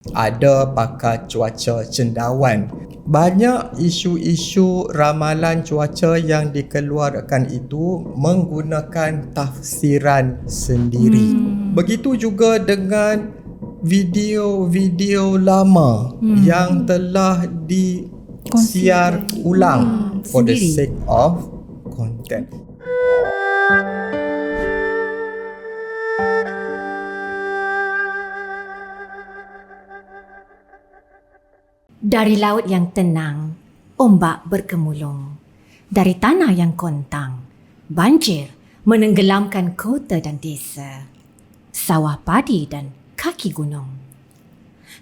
Ada pakar cuaca cendawan. Banyak isu-isu ramalan cuaca yang dikeluarkan itu menggunakan tafsiran sendiri. Begitu juga dengan video-video lama yang telah disiar ulang for the sake of content. Dari laut yang tenang, ombak berkemulung. Dari tanah yang kontang, banjir menenggelamkan kota dan desa, sawah padi dan kaki gunung.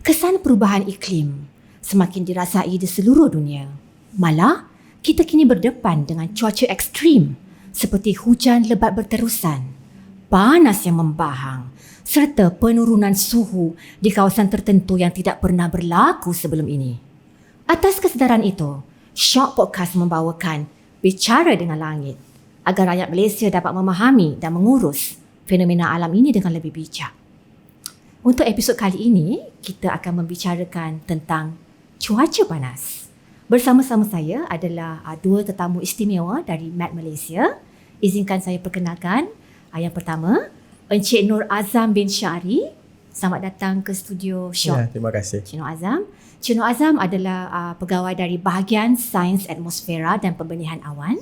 Kesan perubahan iklim semakin dirasai di seluruh dunia. Malah, kita kini berdepan dengan cuaca ekstrim seperti hujan lebat berterusan, panas yang membahang, serta penurunan suhu di kawasan tertentu yang tidak pernah berlaku sebelum ini. Atas kesedaran itu, Shock Podcast membawakan Bicara dengan Langit agar rakyat Malaysia dapat memahami dan mengurus fenomena alam ini dengan lebih bijak. Untuk episod kali ini, kita akan membicarakan tentang cuaca panas. Bersama-sama saya adalah dua tetamu istimewa dari MAD Malaysia. Izinkan saya perkenalkan yang pertama, Encik Nur Azam bin Syari. Selamat datang ke studio Shock. Ya, terima kasih. Encik Nur Azam. Encik Nur Azam adalah pegawai dari bahagian Sains Atmosfera dan Pembenihan Awan.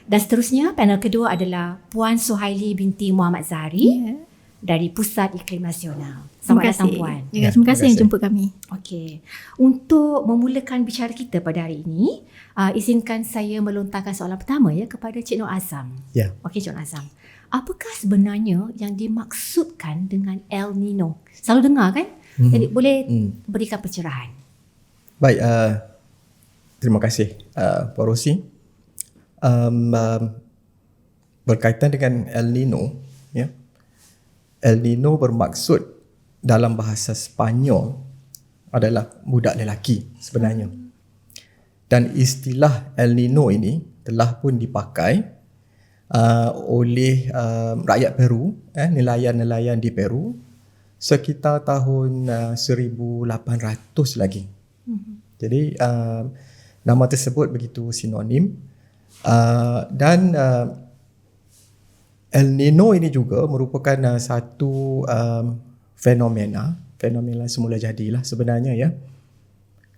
Dan seterusnya, panel kedua adalah Puan Suhaili binti Muhammad Zahari dari Pusat Iklim Nasional. Selamat datang Puan. Terima kasih yang jemput kami. Okey. Untuk memulakan bicara kita pada hari ini, izinkan saya melontarkan soalan pertama kepada Encik Nur Azam. Ya. Okey, Encik Nur Azam. Apakah sebenarnya yang dimaksudkan dengan El Nino? Selalu dengar kan? Jadi boleh berikan pencerahan. Baik, terima kasih Puan Rosi. Berkaitan dengan El Nino, El Nino bermaksud dalam bahasa Sepanyol adalah budak lelaki sebenarnya. Dan istilah El Nino ini telah pun dipakai oleh rakyat Peru, nelayan-nelayan di Peru sekitar tahun 1800 lagi. Jadi nama tersebut begitu sinonim. Dan El Nino ini juga merupakan satu fenomena semula jadilah sebenarnya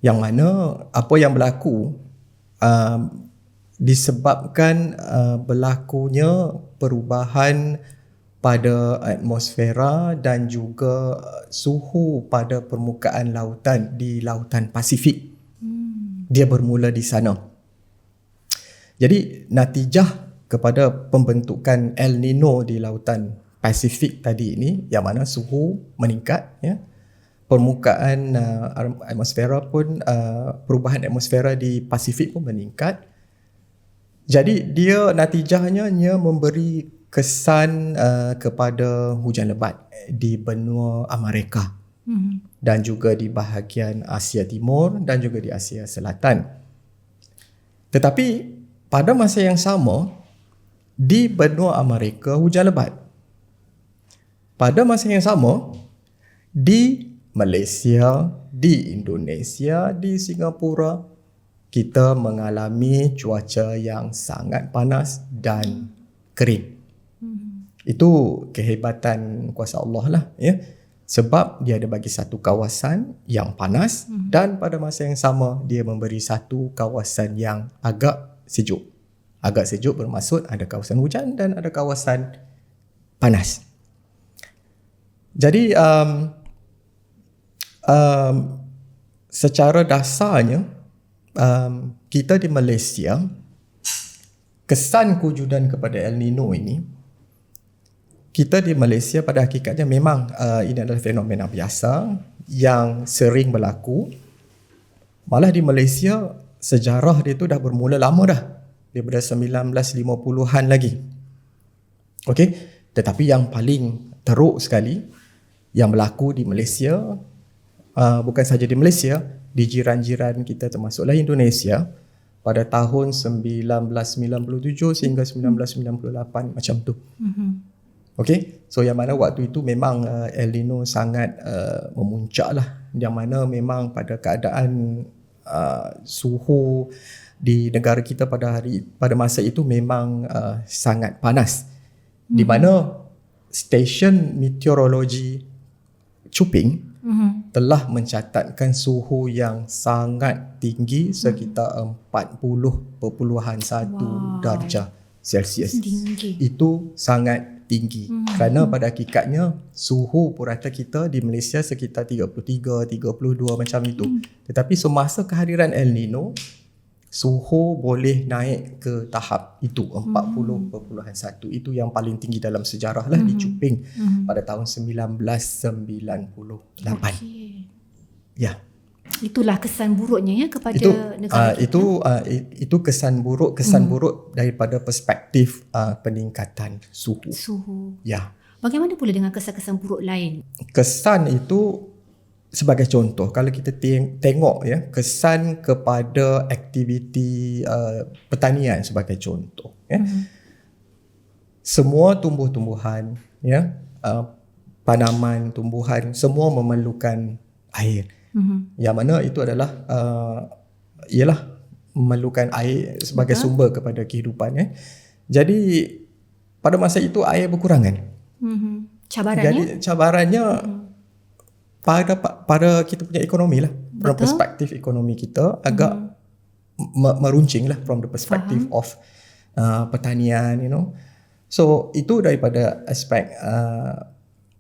yang mana apa yang berlaku disebabkan berlakunya perubahan pada atmosfera dan juga suhu pada permukaan lautan di lautan Pasifik. Dia bermula di sana. Jadi natijah kepada pembentukan El Nino di lautan Pasifik tadi ini, yang mana suhu meningkat, permukaan atmosfera pun, perubahan atmosfera di Pasifik pun meningkat. Jadi dia natijahnya memberi kesan kepada hujan lebat di benua Amerika dan juga di bahagian Asia Timur dan juga di Asia Selatan. Tetapi pada masa yang sama, di benua Amerika hujan lebat. Pada masa yang sama, di Malaysia, di Indonesia, di Singapura, kita mengalami cuaca yang sangat panas dan kering. Itu kehebatan kuasa Allah lah, sebab dia ada bagi satu kawasan yang panas dan pada masa yang sama dia memberi satu kawasan yang agak sejuk. Agak sejuk bermaksud ada kawasan hujan dan ada kawasan panas. Jadi secara dasarnya kita di Malaysia, kesan kewujudan kepada El Nino ini, kita di Malaysia pada hakikatnya memang ini adalah fenomena biasa yang sering berlaku. Malah di Malaysia sejarah dia tu dah bermula lama dah, daripada 1950-an lagi. Okey, tetapi yang paling teruk sekali yang berlaku di Malaysia, bukan saja di Malaysia, di jiran-jiran kita termasuklah Indonesia, pada tahun 1997 sehingga 1998 macam tu. Okay, so yang mana waktu itu memang El Nino sangat memuncak lah yang mana memang pada keadaan suhu di negara kita pada masa itu memang sangat panas. Di mana stesen meteorologi Chuping telah mencatatkan suhu yang sangat tinggi sekitar 40.1 darjah Celsius. Tinggi. Itu sangat tinggi. Kerana pada hakikatnya suhu purata kita di Malaysia sekitar 33, 32 macam itu. Tetapi semasa kehadiran El Nino, suhu boleh naik ke tahap itu 40.1. Itu yang paling tinggi dalam sejarah lah di Chuping pada tahun 1998. Okey. Ya. Itulah kesan buruknya kepada negara kita. Itu kesan buruk daripada perspektif peningkatan suhu. Suhu. Ya. Bagaimana pula dengan kesan-kesan buruk lain? Kesan itu sebagai contoh, kalau kita tengok ya, kesan kepada aktiviti pertanian sebagai contoh ya. Semua tumbuh-tumbuhan ya, tanaman, tumbuhan semua memerlukan air. Yang mana itu adalah ialah memerlukan air sebagai sumber kepada kehidupan ya. Jadi pada masa itu air berkurangan. Cabarannya? Jadi cabarannya pada kita punya ekonomi lah. From perspektif ekonomi kita agak meruncing lah from the perspective of pertanian, you know. So itu daripada aspek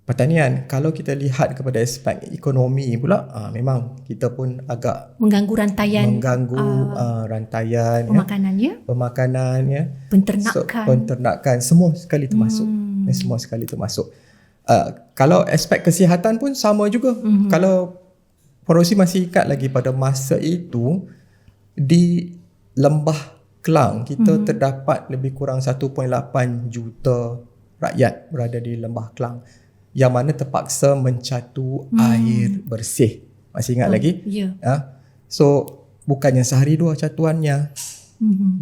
pertanian. Kalau kita lihat kepada aspek ekonomi pula, memang kita pun agak mengganggu rantaian rantaian pemakanan ya, penternakan semua sekali termasuk. Semua sekali termasuk. Kalau aspek kesihatan pun sama juga. Kalau Pengerusi masih ingat lagi pada masa itu di Lembah Kelang kita terdapat lebih kurang 1.8 juta rakyat berada di Lembah Kelang yang mana terpaksa mencatu air bersih. Masih ingat lagi? Ya. So bukannya sehari dua catuannya,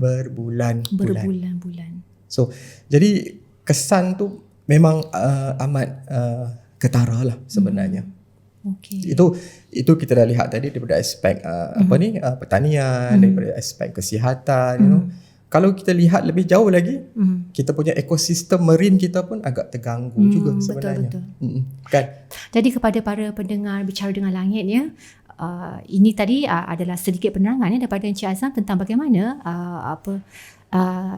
berbulan-bulan. So jadi kesan tu memang amat ketara lah sebenarnya. Okay. Itu kita dah lihat tadi daripada aspek pertanian, daripada aspek kesihatan, you know. Kalau kita lihat lebih jauh lagi, kita punya ekosistem marine kita pun agak terganggu juga sebenarnya. Betul. Kan? Jadi kepada para pendengar Bicara Dengan Langit ya, ini tadi adalah sedikit penerangan daripada Encik Azam tentang bagaimana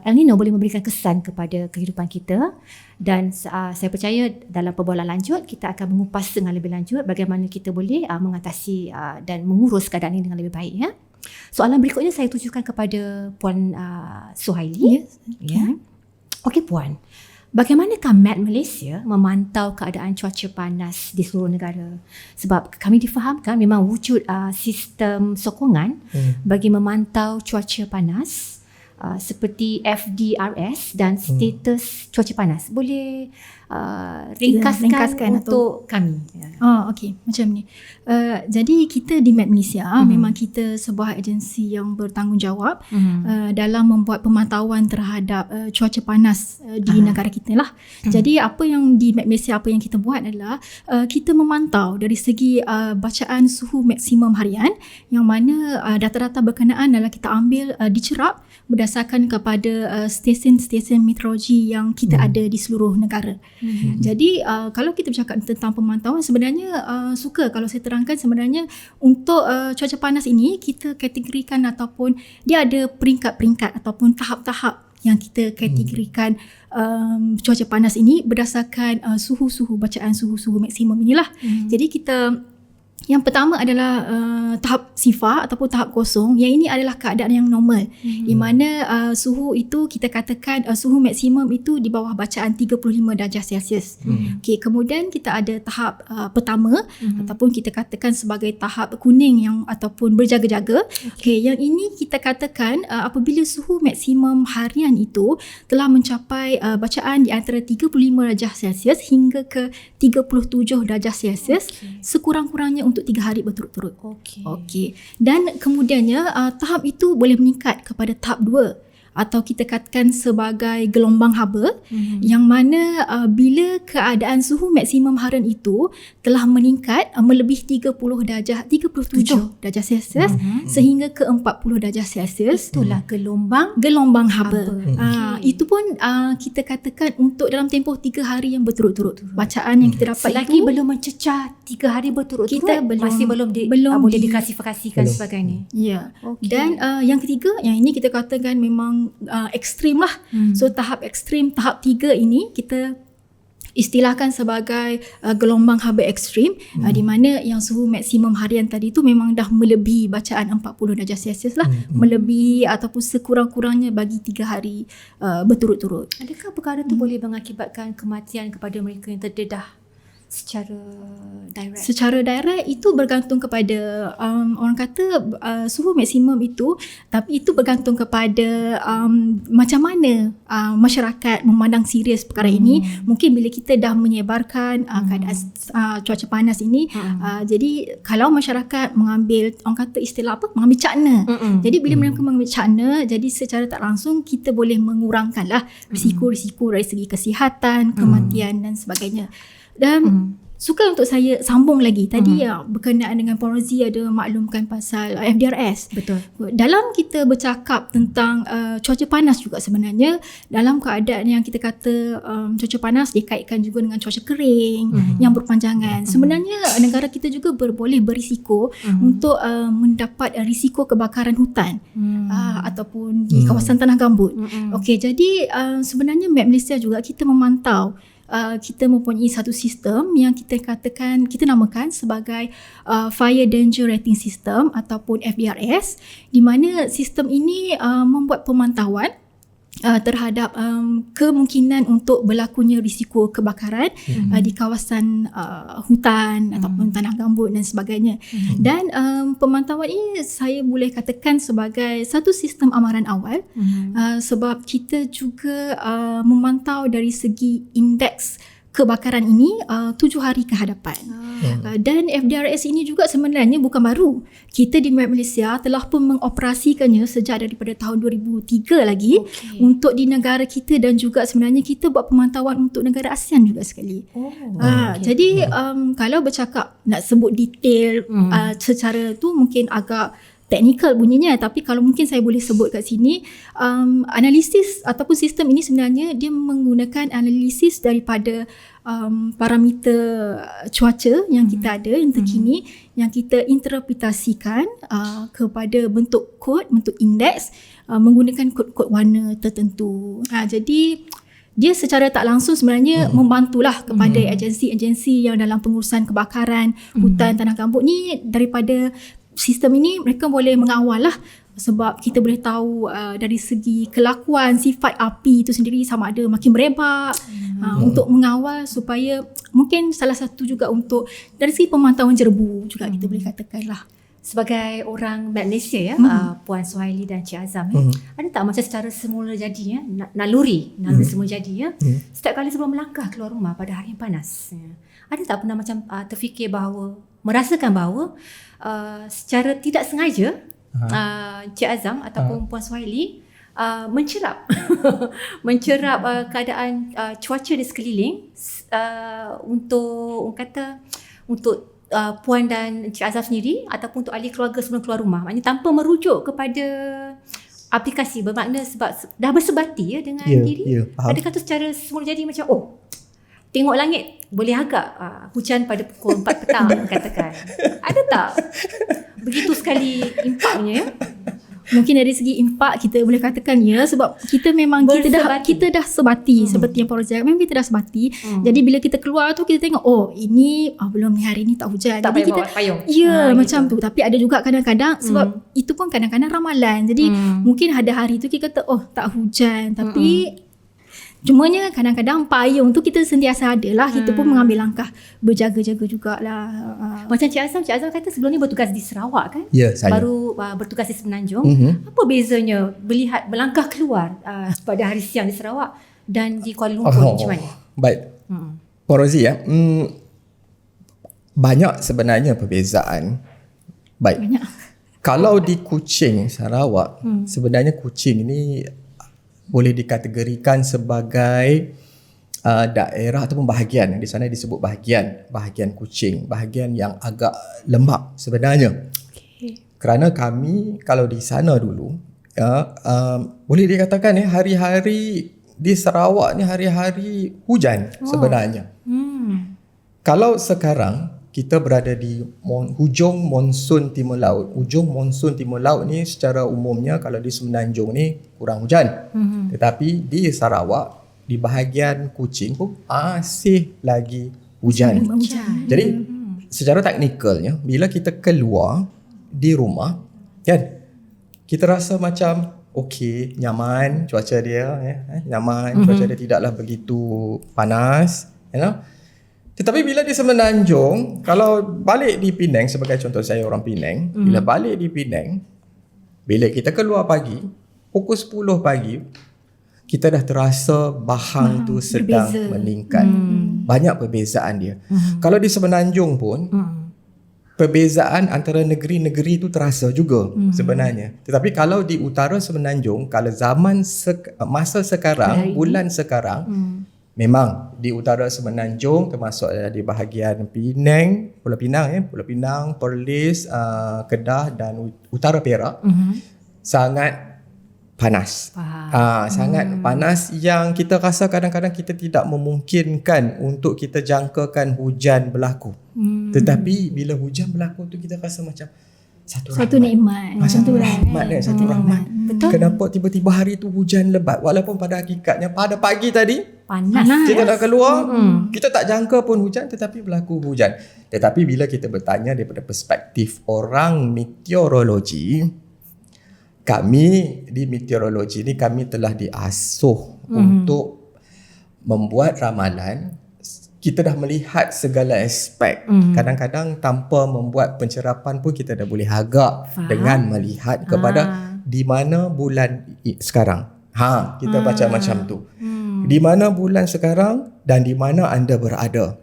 El Nino boleh memberikan kesan kepada kehidupan kita, dan saya percaya dalam perbualan lanjut kita akan mengupas dengan lebih lanjut bagaimana kita boleh mengatasi dan mengurus keadaan ini dengan lebih baik ya. Soalan berikutnya saya tujukan kepada Puan Suhaili. Ya. Okey Puan, bagaimanakah Met Malaysia memantau keadaan cuaca panas di seluruh negara? Sebab kami difahamkan memang wujud sistem sokongan bagi memantau cuaca panas seperti FDRS dan status cuaca panas. Boleh ringkaskan untuk kami? Okey, macam ni. Jadi kita di Met Malaysia memang kita sebuah agensi yang bertanggungjawab dalam membuat pemantauan terhadap cuaca panas di negara kita lah. Jadi apa yang di Met Malaysia, apa yang kita buat adalah kita memantau dari segi bacaan suhu maksimum harian, yang mana data-data berkenaan adalah kita ambil dicerap berdasarkan kepada stesen-stesen meteorologi yang kita ada di seluruh negara. Jadi kalau kita bercakap tentang pemantauan, sebenarnya suka kalau saya terangkan, sebenarnya untuk cuaca panas ini kita kategorikan ataupun dia ada peringkat-peringkat ataupun tahap-tahap yang kita kategorikan cuaca panas ini berdasarkan suhu-suhu, bacaan suhu-suhu maksimum inilah. Jadi kita yang pertama adalah tahap sifar ataupun tahap kosong. Yang ini adalah keadaan yang normal, di mana suhu itu kita katakan suhu maksimum itu di bawah bacaan 35 darjah Celsius. Okay, kemudian kita ada tahap pertama ataupun kita katakan sebagai tahap kuning yang ataupun berjaga-jaga. Okay, yang ini kita katakan apabila suhu maksimum harian itu telah mencapai bacaan di antara 35 darjah Celsius hingga ke 37 darjah Celsius sekurang-kurangnya untuk 3 hari berturut-turut. Okey. Dan kemudiannya tahap itu boleh meningkat kepada tahap 2 atau kita katakan sebagai gelombang haba, yang mana bila keadaan suhu maksimum harian itu telah meningkat melebihi 37 darjah Celsius sehingga ke 40 darjah Celsius, Itulah gelombang gelombang haba. Itu pun kita katakan untuk dalam tempoh 3 hari yang berturut-turut. Bacaan yang kita dapat selagi itu belum mencecah 3 hari berturut-turut, kita masih belum boleh diklasifikasikan sebagainya. Ya. Okey. Dan yang ketiga, yang ini kita katakan memang ekstrim lah. So tahap ekstrim, tahap 3 ini kita istilahkan sebagai gelombang haba ekstrim, di mana yang suhu maksimum harian tadi tu memang dah melebihi bacaan 40 darjah Celsius lah, melebihi ataupun sekurang-kurangnya bagi 3 hari berturut-turut. Adakah perkara itu boleh mengakibatkan kematian kepada mereka yang terdedah secara direct? Secara direct itu bergantung kepada orang kata suhu maksimum itu, tapi itu bergantung kepada macam mana masyarakat memandang serius perkara ini. Mungkin bila kita dah menyebarkan keadaan cuaca panas ini, jadi kalau masyarakat mengambil, orang kata istilah apa, mengambil cakna. Jadi bila mereka mengambil cakna, jadi secara tak langsung kita boleh mengurangkanlah risiko-risiko dari segi kesihatan, kematian dan sebagainya. Dan suka untuk saya sambung lagi tadi berkenaan dengan Puan Rozi ada maklumkan pasal FDRS. Betul. Dalam kita bercakap tentang cuaca panas juga sebenarnya, dalam keadaan yang kita kata cuaca panas dikaitkan juga dengan cuaca kering yang berpanjangan. Sebenarnya negara kita juga boleh berisiko untuk mendapat risiko kebakaran hutan ataupun di kawasan tanah gambut. Okey, jadi sebenarnya Met Malaysia juga kita memantau kita mempunyai satu sistem yang kita katakan, kita namakan sebagai Fire Danger Rating System ataupun FDRS, di mana sistem ini membuat pemantauan terhadap kemungkinan untuk berlakunya risiko kebakaran di kawasan hutan ataupun tanah gambut dan sebagainya. Dan pemantauan ini saya boleh katakan sebagai satu sistem amaran awal, sebab kita juga memantau dari segi indeks kebakaran ini 7 hari ke hadapan. Dan FDRS ini juga sebenarnya bukan baru. Kita di Met Malaysia telah pun mengoperasikannya sejak daripada tahun 2003 lagi untuk di negara kita, dan juga sebenarnya kita buat pemantauan untuk negara ASEAN juga sekali. Jadi kalau bercakap nak sebut detail secara tu mungkin agak teknikal bunyinya, tapi kalau mungkin saya boleh sebut kat sini, analisis ataupun sistem ini sebenarnya dia menggunakan analisis daripada parameter cuaca yang kita ada yang terkini, yang kita interpretasikan kepada bentuk kod, bentuk indeks menggunakan kod-kod warna tertentu. Jadi dia secara tak langsung sebenarnya membantulah kepada agensi-agensi yang dalam pengurusan kebakaran hutan tanah gambut ni. Daripada sistem ini mereka boleh mengawal lah, sebab kita boleh tahu dari segi kelakuan sifat api itu sendiri sama ada makin merebak, untuk mengawal supaya mungkin salah satu juga untuk dari segi pemantauan jerbu juga kita boleh katakan lah. Sebagai orang Malaysia ya, Puan Suhaili dan Cik Azam, ada tak macam secara semula jadi naluri semula jadi ya, setiap kali sebelum melangkah keluar rumah pada hari yang panas, ada tak pernah macam terfikir bahawa, merasakan bahawa secara tidak sengaja Cik Azam ataupun Puan Suhaili mencerap keadaan cuaca di sekeliling untuk orang kata untuk Puan dan Cik Azam sendiri ataupun untuk ahli keluarga sebelum keluar rumah, maknanya tanpa merujuk kepada aplikasi, bermakna sebab dah bersebati ya dengan diri. Adakah tu secara semula jadi macam tengok langit boleh agak hujan pada pukul 4 petang katakan. Ada tak begitu sekali impaknya ya? Mungkin dari segi impak kita boleh katakan ya, sebab kita memang kita dah sebati seperti yang Puan Rozi, memang kita dah sebati. Jadi bila kita keluar tu kita tengok ini belum ni, hari ni tak hujan. Tak jadi kita payung. Macam tu. Tapi ada juga kadang-kadang sebab itu pun kadang-kadang ramalan. Jadi mungkin ada hari tu kita kata tak hujan, tapi cumanya kadang-kadang payung tu kita sentiasa ada lah. Kita pun mengambil langkah berjaga-jaga jugalah. Macam Cik Azam kata sebelum ni bertugas di Sarawak kan? Ya, saya. Baru bertugas di Semenanjung. Apa bezanya melangkah keluar pada hari siang di Sarawak dan di Kuala Lumpur macam mana? Baik. Puan Rozi ya. Banyak sebenarnya perbezaan. Baik. Banyak. Kalau di Kuching, Sarawak, sebenarnya Kuching ni boleh dikategorikan sebagai daerah ataupun bahagian, di sana disebut bahagian Kuching, bahagian yang agak lembap sebenarnya. Kerana kami kalau di sana dulu boleh dikatakan hari-hari di Sarawak ni hari-hari hujan sebenarnya. Kalau sekarang kita berada di hujung monsun timur laut. Hujung monsun timur laut ni secara umumnya kalau di Semenanjung ni kurang hujan. Tetapi di Sarawak, di bahagian Kuching pun masih lagi hujan. Jadi secara teknikalnya bila kita keluar di rumah kan, kita rasa macam okey, nyaman cuaca dia, nyaman, cuaca dia tidaklah begitu panas, Tetapi bila di Semenanjung, kalau balik di Penang, sebagai contoh saya orang Penang, bila balik di Penang, bila kita keluar pagi, pukul 10 pagi, kita dah terasa bahang tu sedang meningkat. Banyak perbezaan dia. Kalau di Semenanjung pun, perbezaan antara negeri-negeri tu terasa juga sebenarnya. Tetapi kalau di utara Semenanjung, kalau zaman masa sekarang, bulan sekarang, memang di utara Semenanjung termasuk di bahagian Penang, Pulau Pinang, Perlis, Kedah dan utara Perak, sangat panas. Sangat panas yang kita rasa kadang-kadang kita tidak memungkinkan untuk kita jangkakan hujan berlaku. Tetapi bila hujan berlaku tu kita rasa macam satu nikmat. Satu rahmat. Betul. Kenapa tiba-tiba hari tu hujan lebat, walaupun pada hakikatnya pada pagi tadi Panas. kita dah keluar, kita tak jangka pun hujan, tetapi berlaku hujan. Tetapi bila kita bertanya daripada perspektif orang meteorologi, kami di meteorologi ni kami telah diasuh untuk membuat ramalan. Kita dah melihat segala aspek. Kadang-kadang tanpa membuat pencerapan pun kita dah boleh agak dengan melihat kepada di mana bulan sekarang. Kita baca macam tu. Di mana bulan sekarang dan di mana anda berada.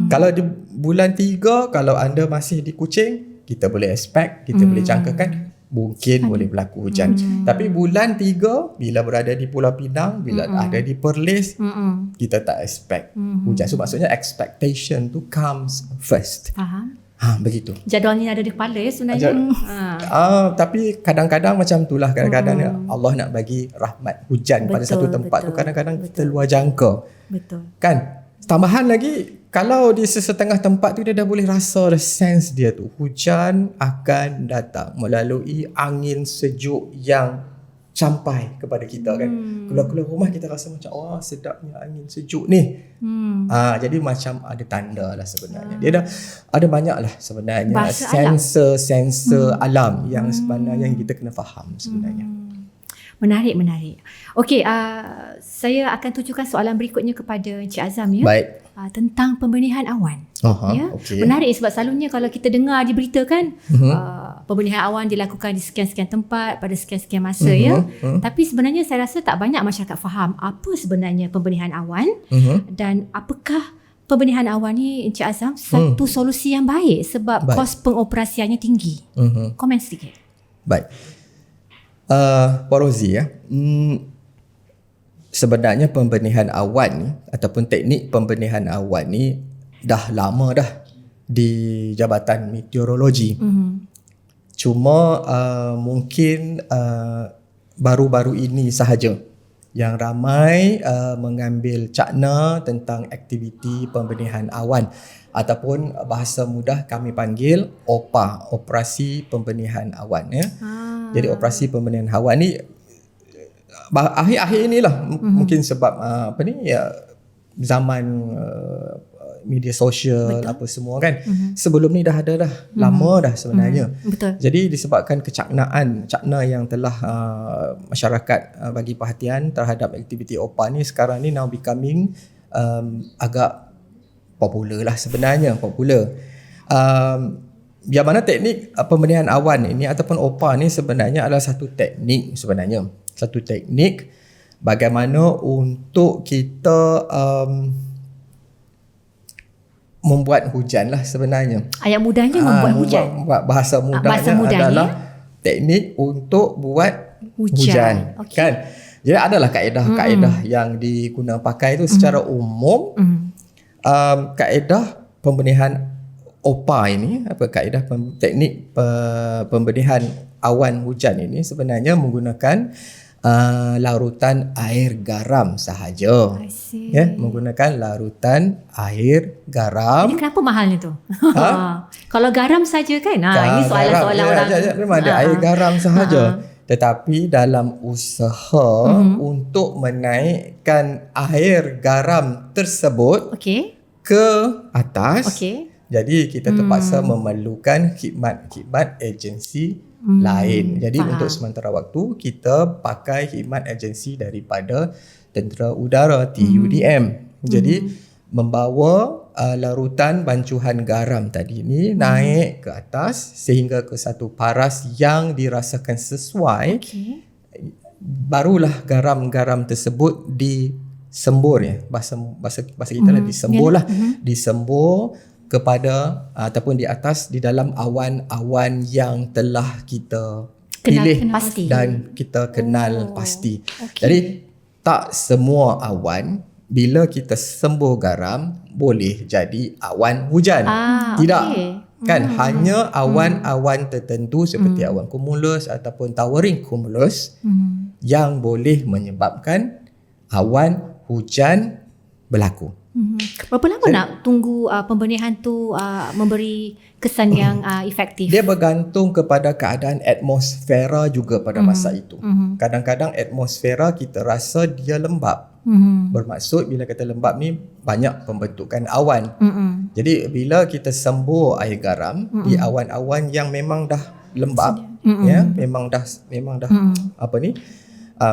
Kalau di bulan 3, kalau anda masih di Kuching, kita boleh expect, kita boleh jangkakan mungkin boleh berlaku hujan. Tapi bulan 3 bila berada di Pulau Pinang, bila ada di Perlis, kita tak expect hujan. So maksudnya expectation tu comes first. Faham. Begitu. Jadual ni ada di kepala sebenarnya. Tapi kadang-kadang macam itulah, kadang-kadang Allah nak bagi rahmat hujan pada satu tempat tu kadang-kadang kita luar jangka. Betul. Kan? Tambahan lagi, kalau di sesetengah tempat tu dia dah boleh rasa, dah sense dia tu, hujan akan datang melalui angin sejuk yang sampai kepada kita kan. Keluar-keluar rumah kita rasa macam sedapnya angin sejuk ni. Jadi macam ada tanda lah sebenarnya. Dia dah ada banyak lah sebenarnya sensor alam yang sebenarnya yang kita kena faham sebenarnya. Menarik. Okey, saya akan tujukan soalan berikutnya kepada Encik Azam ya. Baik. Tentang pembenihan awan. Ya. Okay. Menarik sebab selalunya kalau kita dengar di berita kan, pembenihan awan dilakukan di sekian-sekian tempat pada sekian-sekian masa ya. Tapi sebenarnya saya rasa tak banyak masyarakat faham apa sebenarnya pembenihan awan dan apakah pembenihan awan ni Encik Azam satu solusi yang baik sebab kos pengoperasiannya tinggi. Komen sedikit. Baik. Puan Rozi ya. Sebenarnya pembenihan awan ni ataupun teknik pembenihan awan ni dah lama dah di Jabatan Meteorologi. Cuma mungkin baru-baru ini sahaja yang ramai mengambil cakna tentang aktiviti pembenihan awan ataupun bahasa mudah kami panggil OPA, operasi pembenihan awan ya. Jadi operasi pembenihan awan ni akhir-akhir inilah mungkin sebab zaman media sosial apa semua kan. Sebelum ni dah ada dah lama dah sebenarnya. Betul. Jadi disebabkan cakna yang telah masyarakat bagi perhatian terhadap aktiviti OPA ni sekarang ni now becoming agak popular lah sebenarnya, yang mana teknik pembenihan awan ini ataupun OPA ni sebenarnya adalah satu teknik bagaimana untuk kita membuat hujan lah sebenarnya. Ayat mudahnya membuat hujan. Bahasa mudahnya adalah teknik untuk buat hujan. Okay. Kan? Jadi adalah kaedah-kaedah yang diguna pakai itu secara umum. Kaedah pembenihan OPA ini, kaedah teknik pembenihan awan hujan ini sebenarnya menggunakan larutan air garam sahaja. I see. Menggunakan larutan air garam. Jadi kenapa mahalnya tu? Kalau garam saja kan? Ini soalan-soalan orang. Memang ada air garam sahaja. Tetapi dalam usaha untuk menaikkan air garam tersebut ke atas, jadi kita terpaksa memerlukan khidmat agensi lain. Jadi untuk sementara waktu kita pakai khidmat agensi daripada Tentera Udara TUDM. Jadi membawa larutan bancuhan garam tadi ni naik ke atas sehingga ke satu paras yang dirasakan sesuai. Barulah garam-garam tersebut disembur bahasa kita lah disembur lah. Disembur kepada ataupun di atas di dalam awan-awan yang telah kita pilih pasti dan kita kenal pasti. Jadi tak semua awan bila kita sembur garam boleh jadi awan hujan. Tidak. Kan hanya awan-awan tertentu seperti awan cumulus ataupun towering cumulus yang boleh menyebabkan awan hujan berlaku. Berapa lama nak tunggu pembenihan tu memberi kesan yang efektif? Dia bergantung kepada keadaan atmosfera juga pada masa itu. Kadang-kadang atmosfera kita rasa dia lembap. Bermaksud bila kata lembap ni banyak pembentukan awan. Jadi bila kita sembur air garam di awan-awan yang memang dah lembap, memang dah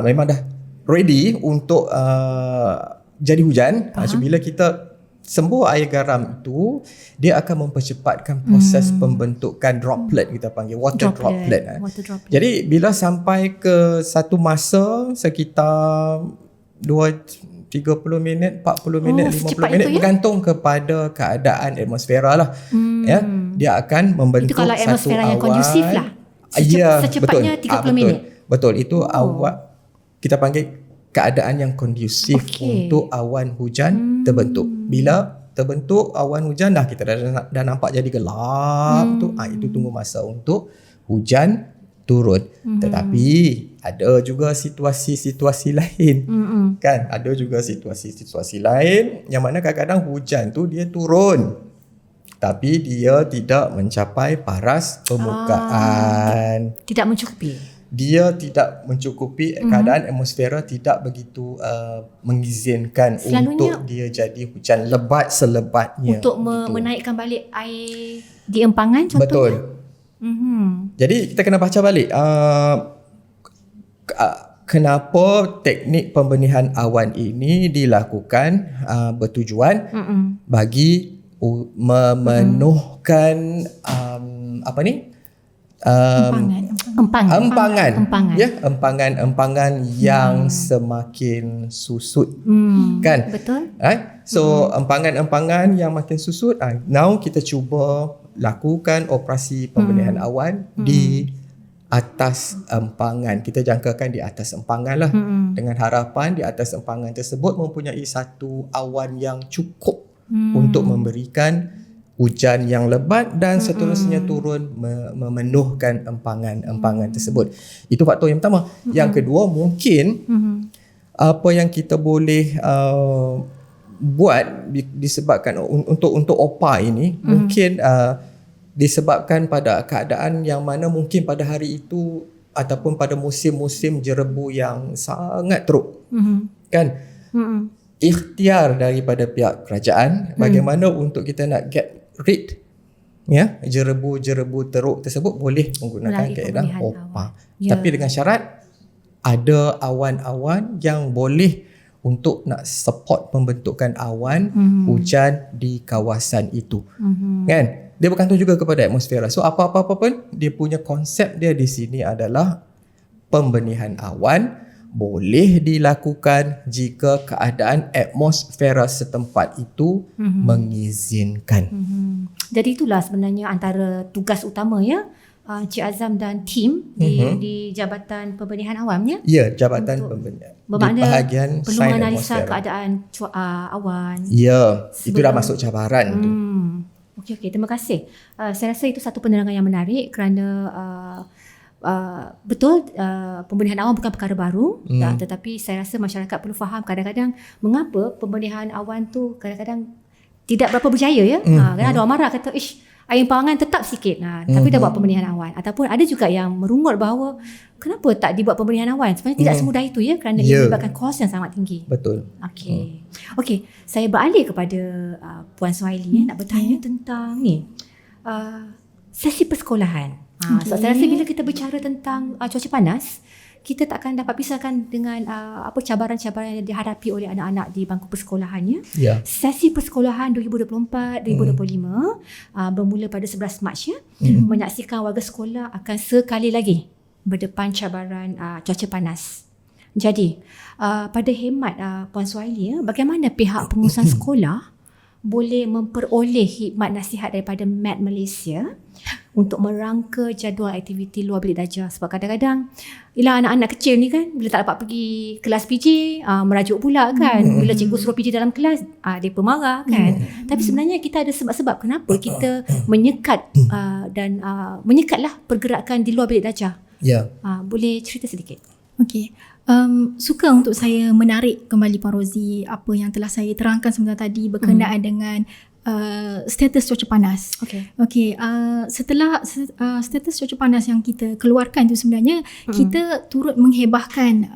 memang dah ready untuk jadi hujan. So bila kita sembur air garam itu, dia akan mempercepatkan proses pembentukan droplet, kita panggil water droplet. Jadi bila sampai ke satu masa sekitar 30 minit, 40 minit, 50 minit bergantung kepada keadaan atmosfera lah. Dia akan membentuk itu kalau satu atmosfera yang awan kondusif lah. Secepatnya 30 minit. Betul, itu awan kita panggil keadaan yang kondusif untuk awan hujan terbentuk. Bila terbentuk awan hujan kita dah nampak jadi gelap tu, itu tunggu masa untuk hujan turun. Tetapi ada juga situasi-situasi lain. Kan? Ada juga situasi-situasi lain yang mana kadang-kadang hujan tu dia turun tapi dia tidak mencapai paras permukaan. Tidak mencukupi. Dia tidak mencukupi, keadaan atmosfera tidak begitu mengizinkan Selalunya, untuk dia jadi hujan lebat selebatnya. Untuk menaikkan balik air di empangan contohnya. Betul. Jadi kita kena baca balik kenapa teknik pembenihan awan ini dilakukan bertujuan bagi memenuhkan empangan yang semakin susut. Kan? Betul. Right? So empangan-empangan yang makin susut, now kita cuba lakukan operasi pembenihan awan di atas empangan. Kita jangkakan di atas empangan lah, dengan harapan di atas empangan tersebut mempunyai satu awan yang cukup untuk memberikan hujan yang lebat dan seterusnya turun memenuhkan empangan tersebut. Itu faktor yang pertama. Yang kedua, mungkin apa yang kita boleh buat disebabkan untuk OPA ini mungkin disebabkan pada keadaan yang mana mungkin pada hari itu ataupun pada musim-musim jerebu yang sangat teruk. Kan? Ikhtiar daripada pihak kerajaan bagaimana untuk kita nak get rid jerebu-jerebu teruk tersebut boleh menggunakan kaedah OPA. Tapi dengan syarat ada awan-awan yang boleh untuk nak support pembentukan awan hujan di kawasan itu. Kan? Dia bergantung juga kepada atmosfera. So apa-apa pun dia punya konsep dia di sini adalah pembenihan awan boleh dilakukan jika keadaan atmosfera setempat itu mengizinkan. Jadi itulah sebenarnya antara tugas utama Encik Azam dan tim di Jabatan Pembenihan Awamnya. Ya, Jabatan Pembenihan. Bermakna Di bahagian perlu sains menganalisa atmosfera. keadaan awan. Ya, itu dah masuk cabaran tu. Okey, terima kasih. Saya rasa itu satu penerangan yang menarik kerana betul pembenihan awan bukan perkara baru, tetapi saya rasa masyarakat perlu faham kadang-kadang mengapa pembenihan awan tu kadang-kadang tidak berapa berjaya ya. Kadang ada orang marah kata, air pangan tetap sikit. Tapi dah buat pembenihan awan. Ataupun ada juga yang merungut bahawa kenapa tak dibuat pembenihan awan? Sebenarnya tidak semudah itu ya, kerana ia melibatkan kos yang sangat tinggi. Betul. Okey, saya beralih kepada Puan Suhaili nak bertanya tentang ni. Sesi persekolahan. So saya rasa bila kita bicara tentang cuaca panas, kita tak akan dapat pisahkan dengan cabaran-cabaran yang dihadapi oleh anak-anak di bangku persekolahannya. Ya. Sesi persekolahan 2024-2025 bermula pada 11 Mac ya, menyaksikan warga sekolah akan sekali lagi berdepan cabaran cuaca panas. Jadi, pada hemat Puan Suhaili ya, bagaimana pihak pengurusan sekolah boleh memperoleh khidmat nasihat daripada MAT Malaysia untuk merangka jadual aktiviti luar bilik darjah? Sebab kadang-kadang anak-anak kecil ni kan, bila tak dapat pergi kelas PJ, merajuk pula kan. Bila cikgu suruh PJ dalam kelas, mereka marah kan. Tapi sebenarnya kita ada sebab-sebab kenapa kita menyekat dan menyekatlah pergerakan di luar bilik darjah. Ya. Boleh cerita sedikit? Okey. Suka untuk saya menarik kembali Puan Rozi apa yang telah saya terangkan sebentar tadi berkenaan dengan status cuaca panas. Okey. Setelah status cuaca panas yang kita keluarkan itu sebenarnya kita turut menghebahkan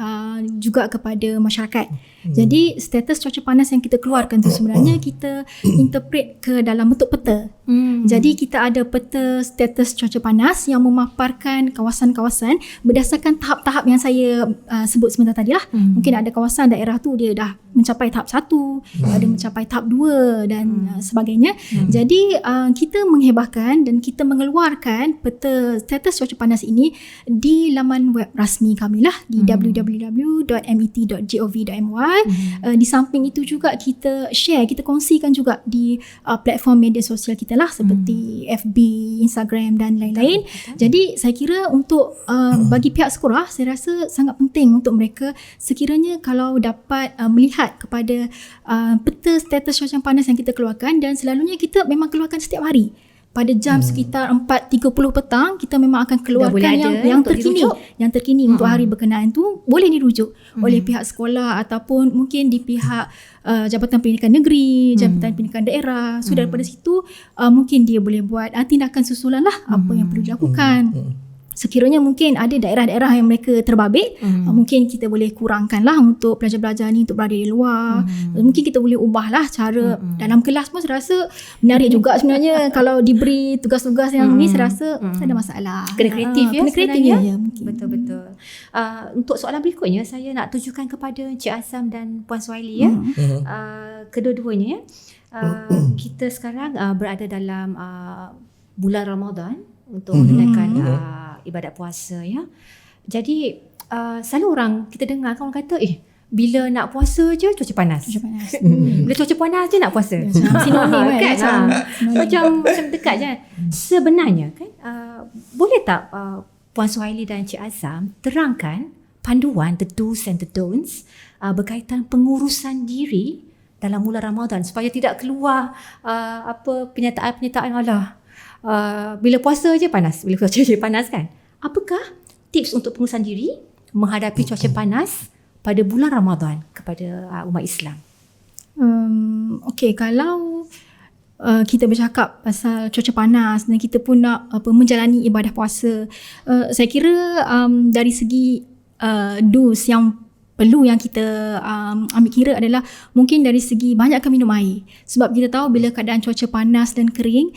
juga kepada masyarakat. Jadi status cuaca panas yang kita keluarkan itu sebenarnya kita interpret ke dalam bentuk peta. Jadi kita ada peta status cuaca panas yang memaparkan kawasan-kawasan berdasarkan tahap-tahap yang saya sebut sebentar tadi lah. Mungkin ada kawasan daerah tu dia dah mencapai tahap 1, ada mencapai tahap 2 dan sebagainya. Jadi kita menghebahkan dan kita mengeluarkan peta status cuaca panas ini di laman web rasmi kami lah di www.met.gov.my. Di samping itu juga kita share, kita kongsikan juga di platform media sosial kita lah seperti FB, Instagram dan lain-lain. Jadi saya kira untuk bagi pihak sekolah, saya rasa sangat penting untuk mereka sekiranya kalau dapat melihat kepada peta status cuaca panas yang kita keluarkan, dan selalunya kita memang keluarkan setiap hari. Pada jam sekitar 4.30 petang kita memang akan keluarkan yang terkini. Yang terkini untuk hari berkenaan tu boleh dirujuk oleh pihak sekolah ataupun mungkin di pihak Jabatan Pendidikan Negeri, Jabatan Pendidikan Daerah. So daripada situ mungkin dia boleh buat tindakan susulan lah apa yang perlu dilakukan. Sekiranya mungkin ada daerah-daerah yang mereka terbabit, mungkin kita boleh kurangkan lah untuk pelajar-pelajar ni untuk berada di luar. Mungkin kita boleh ubah lah cara dalam kelas pun. Saya rasa menarik juga sebenarnya kalau diberi tugas-tugas yang ni, saya rasa tak ada masalah. Kena kreatif ya, kena kreatif sebenarnya. mungkin. Betul-betul. Untuk soalan berikutnya, saya nak tujukan kepada Encik Azam dan Puan Suhaili ya. Kedua-duanya ya. Kita sekarang berada dalam bulan Ramadan untuk menunaikan ibadat puasa ya. Jadi selalu orang kita dengar orang kata bila nak puasa je cuaca panas. Bila cuaca panas je nak puasa. Sinonim kan? Macam dekat je. Sebenarnya kan boleh tak Puan Suhaili dan Encik Azam terangkan panduan the do's and the don'ts berkaitan pengurusan diri dalam bulan Ramadan supaya tidak keluar pernyataan-pernyataan bila puasa je panas, bila cuaca je panas kan. Apakah tips untuk pengurusan diri menghadapi cuaca panas pada bulan Ramadan kepada umat Islam? Okey, kalau kita bercakap pasal cuaca panas dan kita pun nak menjalani ibadah puasa, saya kira dari segi do's yang perlu yang kita ambil kira adalah mungkin dari segi banyakkan minum air. Sebab kita tahu bila keadaan cuaca panas dan kering,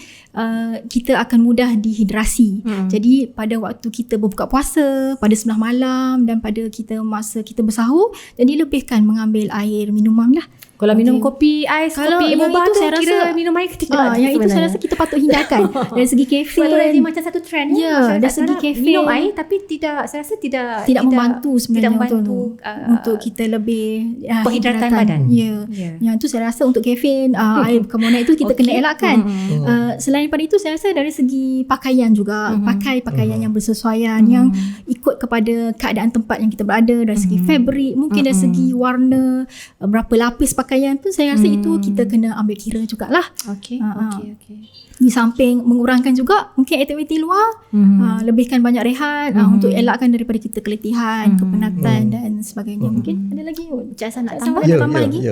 kita akan mudah dehidrasi. Jadi pada waktu kita berbuka puasa, pada sebelah malam dan pada masa kita bersahur, jadi lebihkan mengambil air minuman lah. Kalau minum kopi ais, Kalau kopi yang boba itu tu saya kira rasa minum air ke tidak? yang itu saya rasa kita patut hindarkan dari segi Sebab tu kafein. macam satu trend Ya, masyarakat dari segi sekarang kafein. minum air tapi saya rasa tidak membantu sebenarnya tidak membantu untuk kita lebih penghidratan badan. Ya. Ya. Yang tu saya rasa untuk kafein, air karbonat itu kita kena elakkan. Selain daripada itu saya rasa dari segi pakaian juga, pakai pakaian yang bersesuaian, yang ikut kepada keadaan tempat yang kita berada, dari segi fabric, mungkin dari segi warna, berapa lapis pakaian tu saya rasa itu kita kena ambil kira jugalah. Okey. Di samping mengurangkan juga mungkin aktiviti luar, lebihkan banyak rehat untuk elakkan daripada kita keletihan, kepenatan dan sebagainya. Mungkin ada lagi Cik Hasan nak tambah? Lagi?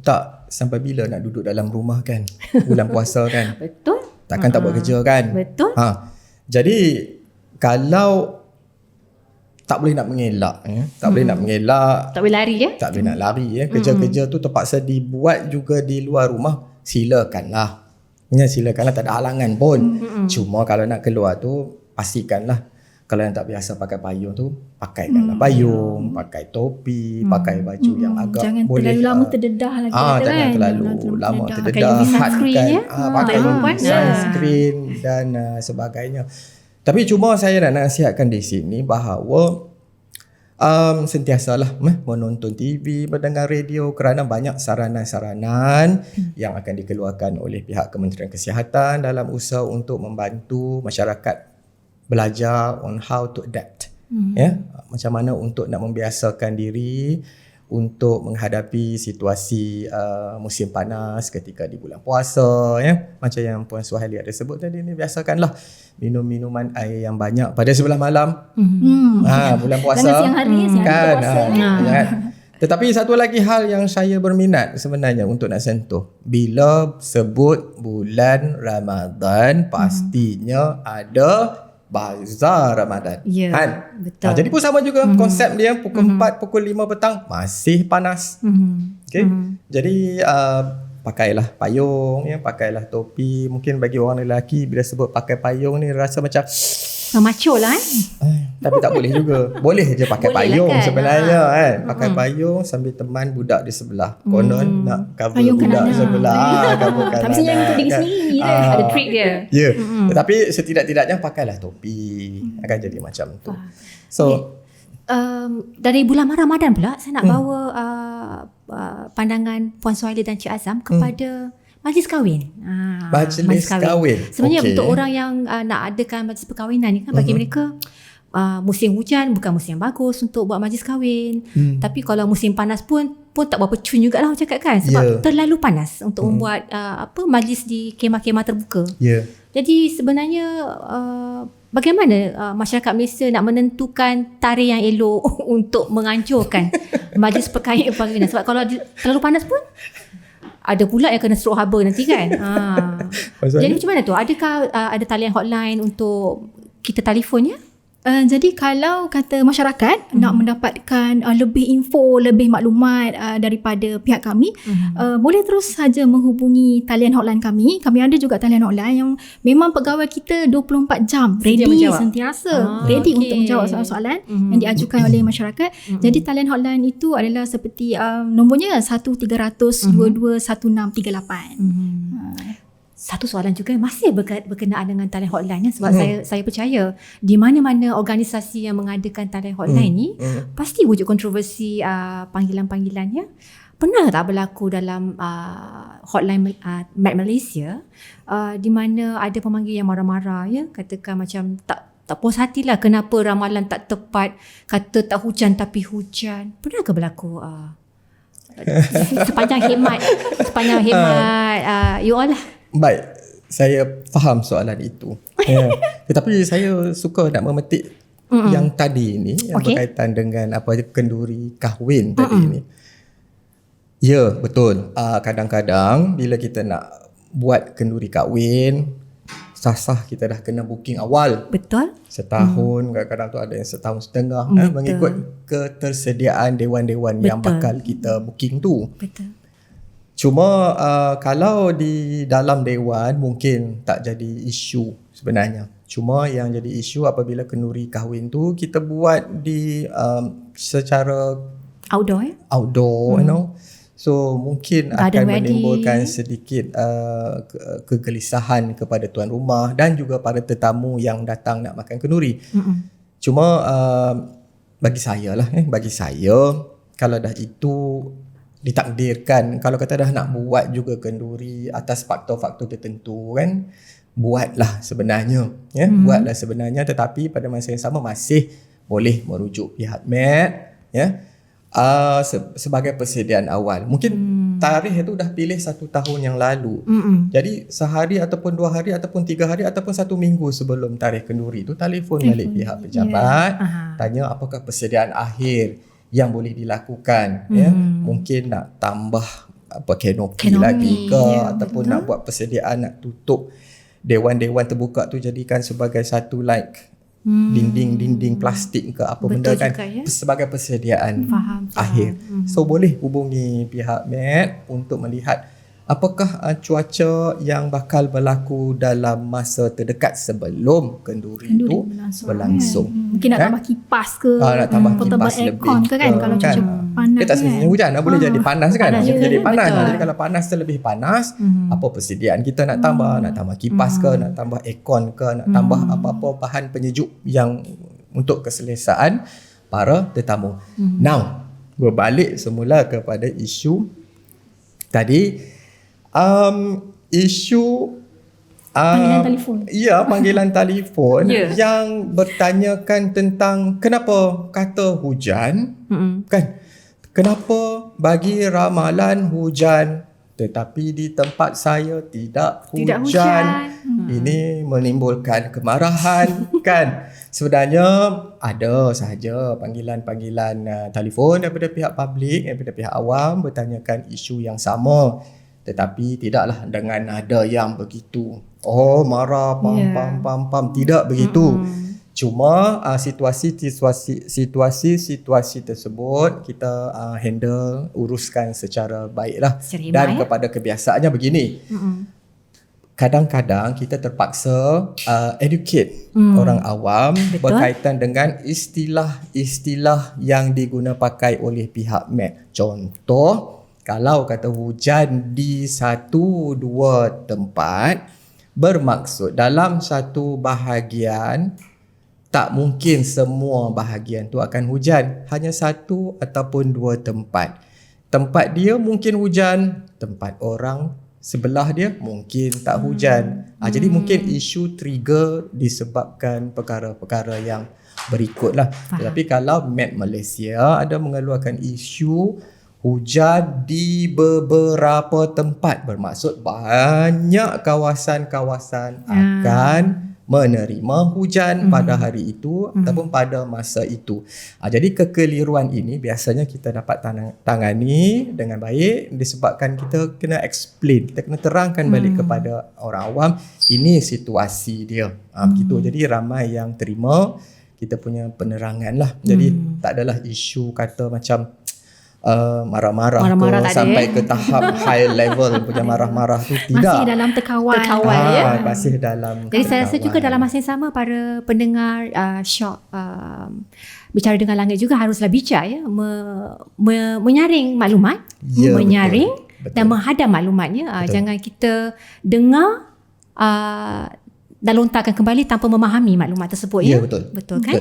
Tak sampai bila nak duduk dalam rumah kan, bulan puasa kan. Betul. Takkan tak buat kerja kan. Betul. Jadi kalau tak boleh nak mengelak, tak boleh nak mengelak, Tak boleh lari ya? tak boleh nak lari, kerja-kerja tu terpaksa dibuat juga di luar rumah, silakanlah. Silakanlah, tak ada halangan pun. Cuma kalau nak keluar tu pastikanlah, kalau yang tak biasa pakai payung tu, pakaikanlah payung, pakai topi, pakai baju yang agak Jangan boleh terlalu lama terdedah lagi jangan terlalu lama terdedah. terdedah. Pakai UV sunscreen ya. Pakai perempuan. sunscreen dan sebagainya. Tapi cuma saya nak nasihatkan di sini bahawa sentiasalah menonton TV, mendengar radio, kerana banyak saranan-saranan yang akan dikeluarkan oleh pihak Kementerian Kesihatan dalam usaha untuk membantu masyarakat belajar on how to adapt. Macam mana untuk nak membiasakan diri untuk menghadapi situasi musim panas ketika di bulan puasa, macam yang Puan Suhaili ada sebut tadi ni, biasakanlah minum minuman air yang banyak pada sebelah malam. Bulan puasa siang hari kan. puasa, Kan? Tetapi satu lagi hal yang saya berminat sebenarnya untuk nak sentuh, bila sebut bulan Ramadan pastinya ada bazar Ramadan. Ya, Kan? betul. Jadi pun sama juga konsep dia, pukul 4, pukul 5 petang masih panas. Okay? Jadi pakailah payung, pakailah topi. Mungkin bagi orang lelaki bila sebut pakai payung ni rasa macam macho lah tapi tak boleh juga. Boleh je pakai Boleh payung lah kan? sebenarnya kan. Pakai payung sambil teman budak di sebelah. Konon nak cover Payung budak kanan. sebelah, coverkan Tapi sebenarnya untuk diri sendiri lah. Ada trick dia. Ya. Tetapi setidak-tidaknya pakailah topi. Akan jadi macam tu. So Dari bulan Ramadan pula saya nak bawa pandangan Puan Suhaili dan Cik Azam kepada majlis kahwin. Majlis kahwin. Sebenarnya Okey. untuk orang yang nak adakan majlis perkahwinan ni kan, bagi mereka musim hujan bukan musim yang bagus untuk buat majlis kahwin. Tapi kalau musim panas pun tak berapa cun jugalah orang cakap kan, sebab terlalu panas untuk membuat majlis di kemah-kemah terbuka. Jadi sebenarnya bagaimana masyarakat Malaysia nak menentukan tarikh yang elok untuk menganjurkan majlis perkahwinan, sebab kalau terlalu panas pun ada pula yang kena stroke haba nanti kan. Jadi macam mana tu? Adakah ada talian hotline untuk kita telefonnya? Jadi kalau kata masyarakat nak mendapatkan lebih info, lebih maklumat daripada pihak kami, boleh terus saja menghubungi talian hotline kami. Kami ada juga talian hotline yang memang pegawai kita 24 jam ready, sentiasa ready untuk menjawab soalan-soalan yang diajukan oleh masyarakat. Jadi talian hotline itu adalah seperti nombornya 1300-221638. Satu soalan juga masih berkenaan dengan talian hotline, sebab saya percaya di mana-mana organisasi yang mengadakan talian hotline ni pasti wujud kontroversi panggilan-panggilannya. Pernah tak berlaku dalam hotline Med Malaysia di mana ada pemanggil yang marah-marah, katakan macam tak puas hatilah kenapa ramalan tak tepat, kata tak hujan tapi hujan. Pernah ke berlaku sepanjang hemat you all lah. Baik, saya faham soalan itu. Tetapi saya suka nak memetik yang tadi ini, yang berkaitan dengan kenduri kahwin tadi ini. Ya, betul. Kadang-kadang bila kita nak buat kenduri kahwin, sah-sah kita dah kena booking awal. Betul. Setahun, kadang-kadang tu ada yang setahun setengah, mengikut ketersediaan dewan-dewan yang bakal kita booking tu. Betul. Cuma kalau di dalam dewan mungkin tak jadi isu sebenarnya. Cuma yang jadi isu apabila kenduri kahwin tu kita buat di secara Outdoor outdoor, you know. So mungkin Garden akan wedding. menimbulkan sedikit kegelisahan kepada tuan rumah dan juga para tetamu yang datang nak makan kenduri. Cuma bagi saya kalau dah itu ditakdirkan, kalau kata dah nak buat juga kenduri atas faktor-faktor tertentu kan, buatlah sebenarnya, ya. Buatlah sebenarnya, tetapi pada masa yang sama masih boleh merujuk pihak MAT, ya. Sebagai persediaan awal. Mungkin tarikh itu dah pilih 1 tahun yang lalu. Jadi sehari ataupun 2 hari ataupun 3 hari ataupun 1 minggu sebelum tarikh kenduri tu telefon balik pihak pejabat, tanya apakah persediaan akhir yang boleh dilakukan, ya. Mungkin nak tambah kanopi lagi ke, ataupun nak buat persediaan nak tutup dewan-dewan terbuka tu jadikan sebagai satu dinding plastik ke apa benda kan, ya? Sebagai persediaan akhir. So boleh hubungi pihak MAT untuk melihat apakah cuaca yang bakal berlaku dalam masa terdekat sebelum kenduri itu berlangsung. Mungkin nak tambah kipas ke, nak tambah portable kipas aircon lebih ke kan, kalau cuaca panas tak semestinya hujan, boleh jadi panas kan, jadi panas. Betul. Jadi kalau panas terlebih panas, apa persediaan kita nak tambah kipas ke, nak tambah aircon ke, nak tambah apa-apa bahan penyejuk yang untuk keselesaan para tetamu. Now, berbalik semula kepada isu tadi, isu panggilan telefon. Ya, panggilan telefon Ya. yang bertanyakan tentang kenapa kata hujan, kan? Kenapa bagi ramalan hujan tetapi di tempat saya tidak hujan? Ini menimbulkan kemarahan kan? Sebenarnya ada sahaja panggilan-panggilan telefon daripada pihak publik, daripada pihak awam bertanyakan isu yang sama, tetapi tidaklah dengan nada yang begitu marah pam, tidak begitu. Cuma situasi tersebut kita handle, uruskan secara baiklah. Dan kepada kebiasaannya begini, kadang-kadang kita terpaksa educate orang awam berkaitan dengan istilah-istilah yang diguna pakai oleh pihak MAT. Contoh, kalau kata hujan di 1-2 tempat, bermaksud dalam satu bahagian tak mungkin semua bahagian tu akan hujan, hanya 1 ataupun 2 tempat. Tempat dia mungkin hujan, tempat orang sebelah dia mungkin tak hujan. Jadi mungkin isu trigger disebabkan perkara-perkara yang berikutlah. Tetapi kalau MAT Malaysia ada mengeluarkan isu hujan di beberapa tempat, bermaksud banyak kawasan-kawasan akan menerima hujan pada hari itu ataupun pada masa itu. Jadi kekeliruan ini biasanya kita dapat tangani dengan baik disebabkan kita kena explain, kita kena terangkan balik kepada orang awam ini situasi dia. Begitu. Jadi ramai yang terima kita punya penerangan lah. Jadi tak adalah isu kata macam marah-marah tu sampai ke tahap high level punya marah-marah tu, tidak. Masih dalam terkawal ya. Masih dalam Jadi saya rasa juga dalam masa yang sama para pendengar Shock Bicara Dengan Langit juga haruslah bijak ya, menyaring maklumat, menyaring betul. Dan menghadam maklumatnya. Jangan kita dengar dan lontarkan kembali tanpa memahami maklumat tersebut ya. Betul kan?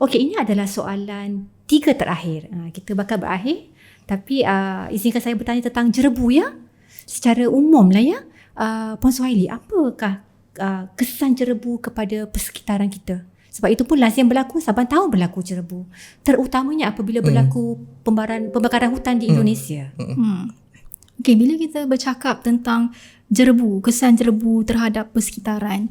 Okey, ini adalah soalan 3 terakhir. Kita bakal berakhir, tapi izinkan saya bertanya tentang jerebu ya. Secara umum lah ya. Puan Suhaili, apakah kesan jerebu kepada persekitaran kita? Sebab itu pun lazim berlaku, saban tahun berlaku jerebu. Terutamanya apabila berlaku pembakaran hutan di Indonesia. Okey, bila kita bercakap tentang jerebu, kesan jerebu terhadap persekitaran,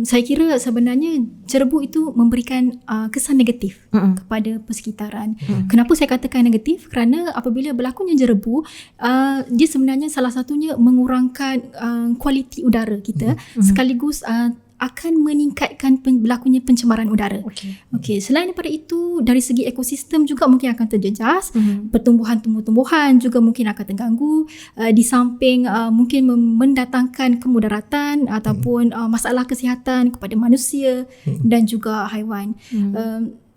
saya kira sebenarnya jerebu itu memberikan kesan negatif kepada persekitaran. Kenapa saya katakan negatif? Kerana apabila berlakunya jerebu, dia sebenarnya salah satunya mengurangkan kualiti udara kita, sekaligus akan meningkatkan berlakunya pencemaran udara. Okey, selain daripada itu, dari segi ekosistem juga mungkin akan terjejas, pertumbuhan tumbuh-tumbuhan juga mungkin akan terganggu, di samping mungkin mendatangkan kemudaratan ataupun masalah kesihatan kepada manusia dan juga haiwan.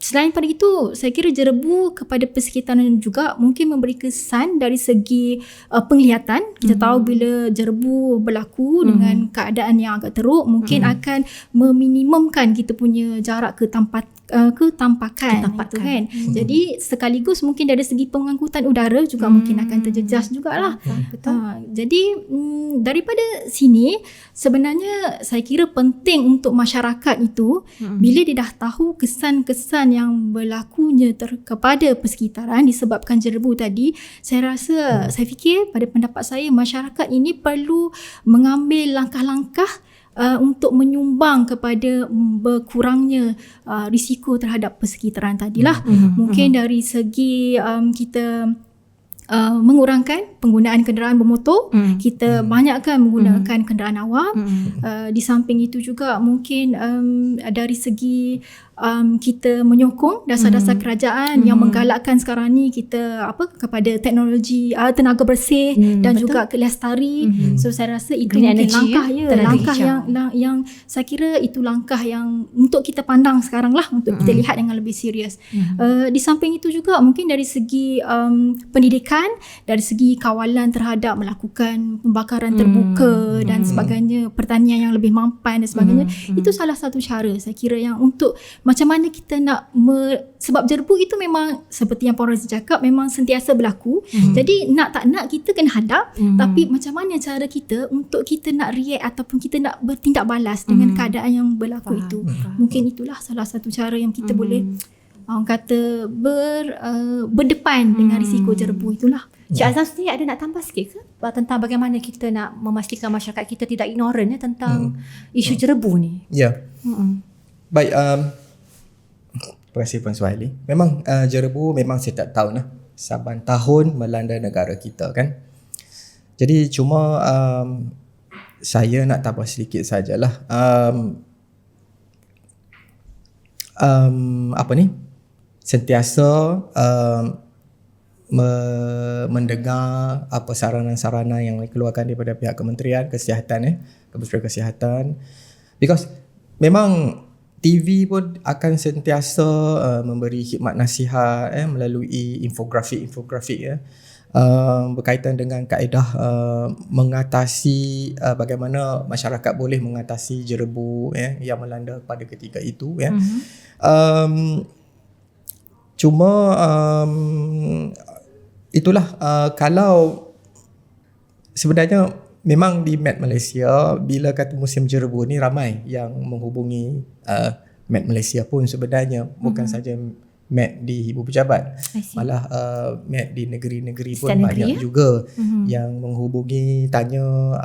Selain pada itu, saya kira jerebu kepada persekitaran juga mungkin memberi kesan dari segi penglihatan. Kita tahu bila jerebu berlaku dengan keadaan yang agak teruk, mungkin akan meminimumkan kita punya jarak ketampakan itu kan. Jadi sekaligus mungkin dari segi pengangkutan udara juga mungkin akan terjejas jugalah. Jadi daripada sini sebenarnya saya kira penting untuk masyarakat itu bila dia dah tahu kesan-kesan yang berlakunya kepada persekitaran disebabkan jerebu tadi, saya fikir pada pendapat saya masyarakat ini perlu mengambil langkah-langkah untuk menyumbang kepada berkurangnya risiko terhadap persekitaran tadilah. Mungkin dari segi kita mengurangkan penggunaan kenderaan bermotor, kita banyakkan menggunakan kenderaan awam. Di samping itu juga mungkin dari segi kita menyokong dasar-dasar kerajaan yang menggalakkan sekarang ni kita kepada teknologi tenaga bersih dan juga kelestari. So saya rasa itu Green mungkin energy, langkah yang saya kira itu langkah yang untuk kita pandang sekarang lah, untuk kita lihat dengan lebih serius. Di samping itu juga mungkin dari segi pendidikan, dari segi kawalan terhadap melakukan pembakaran terbuka dan sebagainya, pertanian yang lebih mampan dan sebagainya, itu salah satu cara saya kira yang untuk macam mana kita nak sebab jerebu itu memang seperti yang Puan Razi cakap memang sentiasa berlaku. Jadi nak tak nak kita kena hadap, tapi macam mana cara kita untuk kita nak react ataupun kita nak bertindak balas dengan keadaan yang berlaku itu. Mungkin itulah salah satu cara yang kita boleh orang kata berdepan dengan risiko jerebu itulah. Cik Azam sendiri ada nak tambah sikit ke tentang bagaimana kita nak memastikan masyarakat kita tidak ignorant tentang isu jerebu ni? Ya. Baik, terima kasih Puan Suhaili. Memang jerebu memang setiap tahun saban tahun melanda negara kita kan. Jadi cuma saya nak tambah sedikit sajalah. Sentiasa mendengar apa saranan-saranan yang dikeluarkan daripada pihak Kementerian Kesihatan, Kementerian Kesihatan, because memang TV pun akan sentiasa memberi khidmat nasihat melalui infografik berkaitan dengan kaedah mengatasi bagaimana masyarakat boleh mengatasi jerebu yang melanda pada ketika itu cuma itulah kalau sebenarnya memang di Met Malaysia bila kata musim jerebu ni ramai yang menghubungi Met Malaysia pun sebenarnya bukan saja Met di ibu pejabat, malah Met di negeri-negeri pun banyak juga yang menghubungi tanya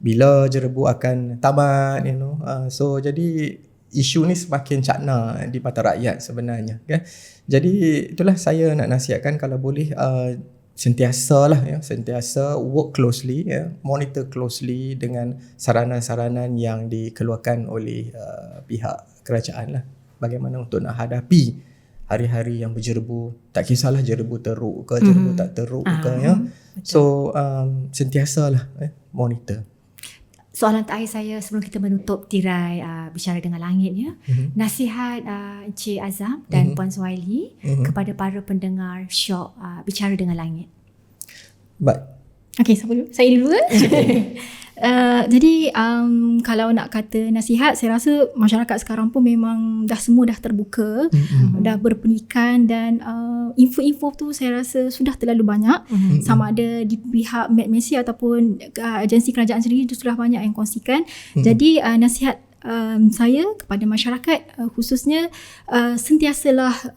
bila jerebu akan tamat, so jadi isu ni semakin cakna di mata rakyat sebenarnya kan. Jadi itulah saya nak nasihatkan kalau boleh sentiasa work closely, monitor closely dengan saranan-saranan yang dikeluarkan oleh pihak kerajaan lah. Bagaimana untuk nak hadapi hari-hari yang berjerebu, tak kisahlah jerebu teruk ke jerebu tak teruk ke So sentiasalah monitor. Soalan terakhir saya sebelum kita menutup tirai Bicara dengan Langit nasihat Encik Azam dan Puan Suhaili kepada para pendengar Shock Bicara dengan Langit. Baik. Okey, siapa dulu? Saya dulu Jadi kalau nak kata nasihat, saya rasa masyarakat sekarang pun memang semua dah terbuka, dah berpendidikan dan info-info tu saya rasa sudah terlalu banyak. Sama ada di pihak Met Malaysia ataupun agensi kerajaan sendiri itu sudah banyak yang kongsikan. Jadi nasihat saya kepada masyarakat khususnya sentiasalah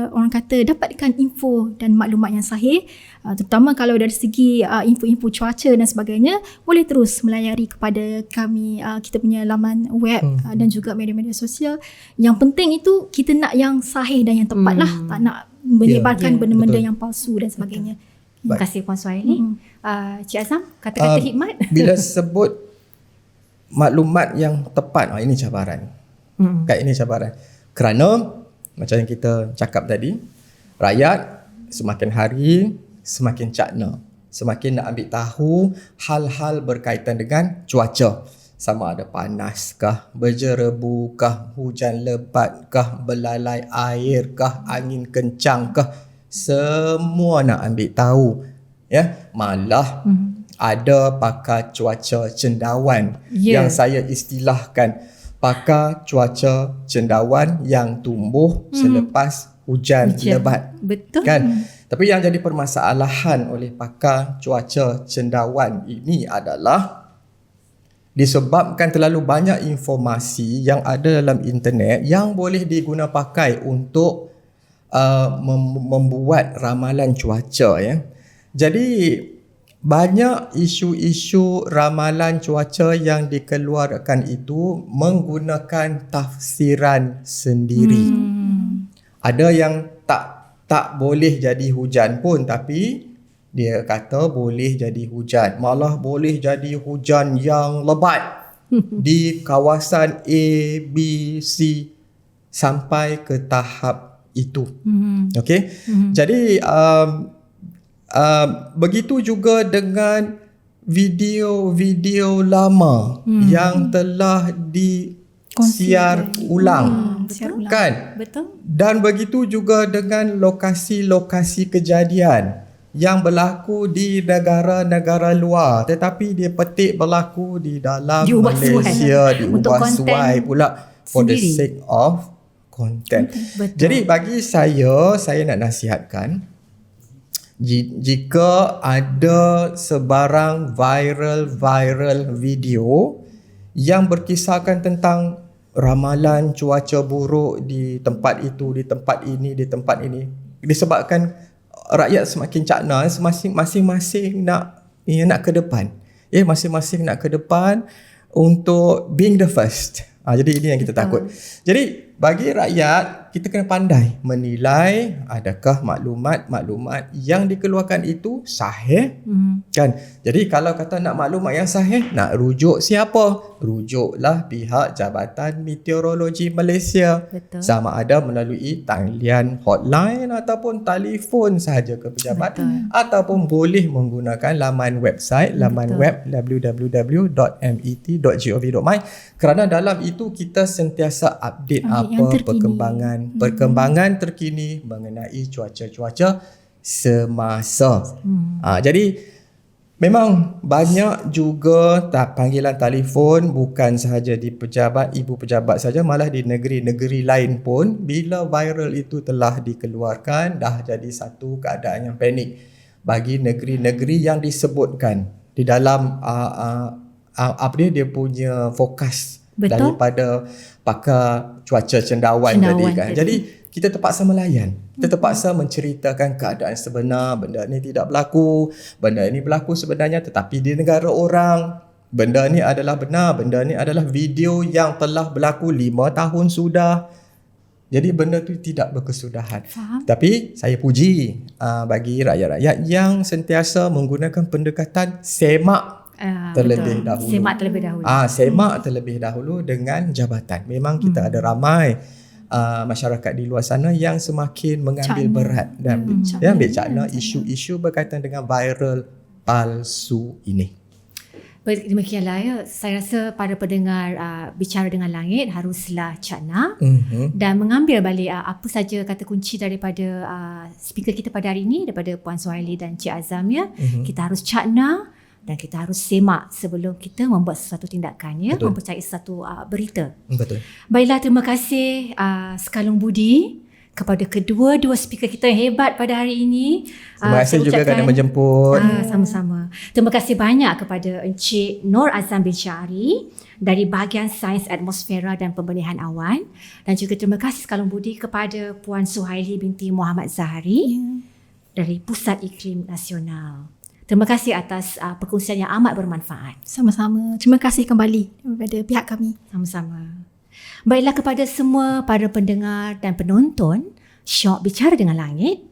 orang kata dapatkan info dan maklumat yang sahih, terutama kalau dari segi info-info cuaca dan sebagainya, boleh terus melayari kepada kami, kita punya laman web dan juga media-media sosial. Yang penting itu kita nak yang sahih dan yang tepat lah, tak nak menyebarkan benda-benda yang palsu dan sebagainya. Terima kasih Puan Suhaili. Cik Azam, kata-kata hikmat. Bila sebut maklumat yang tepat, ini cabaran. Ini cabaran. Kerana macam yang kita cakap tadi, rakyat semakin hari semakin cakna, semakin nak ambil tahu hal-hal berkaitan dengan cuaca. sama ada panaskah, berjerebukah, hujan lebatkah, belalai airkah, angin kencangkah, semua nak ambil tahu. Ya, malah ada pakar cuaca cendawan yang saya istilahkan pakar cuaca cendawan yang tumbuh selepas hujan lebat. Betul. Kan? Tapi yang jadi permasalahan oleh pakar cuaca cendawan ini adalah disebabkan terlalu banyak informasi yang ada dalam internet yang boleh diguna pakai untuk membuat ramalan cuaca, ya. Jadi banyak isu-isu ramalan cuaca yang dikeluarkan itu menggunakan tafsiran sendiri. Ada yang tak boleh jadi hujan pun, tapi dia kata boleh jadi hujan. Malah boleh jadi hujan yang lebat di kawasan A, B, C sampai ke tahap itu. Okey. Jadi begitu juga dengan video-video lama yang telah disiar ulang. Betul. Kan? Betul. Dan begitu juga dengan lokasi-lokasi kejadian yang berlaku di negara-negara luar, tetapi dia petik berlaku di dalam Malaysia, diubah suai pula for the sake of content. Betul. Jadi bagi saya nak nasihatkan, jika ada sebarang viral video yang berkisahkan tentang ramalan cuaca buruk di tempat itu, di tempat ini, disebabkan rakyat semakin cakna, masing-masing nak ke depan. Masing-masing nak ke depan untuk being the first. Jadi ini yang kita takut. Jadi bagi rakyat, kita kena pandai menilai adakah maklumat yang dikeluarkan itu sahih. Kan? Jadi kalau kata nak maklumat yang sahih, nak rujuk siapa? Rujuklah pihak Jabatan Meteorologi Malaysia. Betul. Sama ada melalui talian hotline ataupun telefon sahaja ke pejabat. Betul. Ataupun boleh menggunakan laman website, laman web www.met.gov.my, kerana dalam itu kita sentiasa update perkembangan terkini mengenai cuaca-cuaca semasa. Jadi memang banyak juga panggilan telefon, bukan sahaja di ibu pejabat saja, malah di negeri-negeri lain pun bila viral itu telah dikeluarkan dah jadi satu keadaan yang panik bagi negeri-negeri yang disebutkan di dalam dia punya fokus. Betul. Daripada pakar cuaca cendawan tadi kan. Jadi kita terpaksa melayan. Kita terpaksa menceritakan keadaan sebenar. Benda ni tidak berlaku. Benda ini berlaku sebenarnya tetapi di negara orang. Benda ni adalah benar. Benda ni adalah video yang telah berlaku 5 tahun sudah. Jadi benda tu tidak berkesudahan. Faham. Tapi saya puji bagi rakyat-rakyat yang sentiasa menggunakan pendekatan semak terlebih dahulu. Semak terlebih dahulu dengan jabatan. Memang kita ada ramai masyarakat di luar sana yang semakin mengambil berat dan ambil cakna isu-isu berkaitan dengan viral palsu ini. Demikianlah ya. Saya rasa para pendengar Bicara Dengan Langit haruslah cakna dan mengambil balik apa saja kata kunci daripada speaker kita pada hari ini, daripada Puan Suhaili dan Cik Azam, ya. Kita harus cakna dan kita harus semak sebelum kita membuat sesuatu tindakan, ya. Mempercayai sesuatu berita. Betul. Baiklah, terima kasih sekalung budi kepada kedua-dua speaker kita yang hebat pada hari ini. Terima kasih juga kerana menjemput. Sama-sama. Terima kasih banyak kepada Encik Nur Azam bin Syahri dari bahagian Sains Atmosfera dan Pembenihan Awan, dan juga terima kasih sekalung budi kepada Puan Suhaili binti Muhammad Zahari dari Pusat Iklim Nasional. Terima kasih atas perkongsian yang amat bermanfaat. Sama-sama. Terima kasih kembali kepada pihak kami. Sama-sama. Baiklah, kepada semua para pendengar dan penonton Syok Bicara Dengan Langit,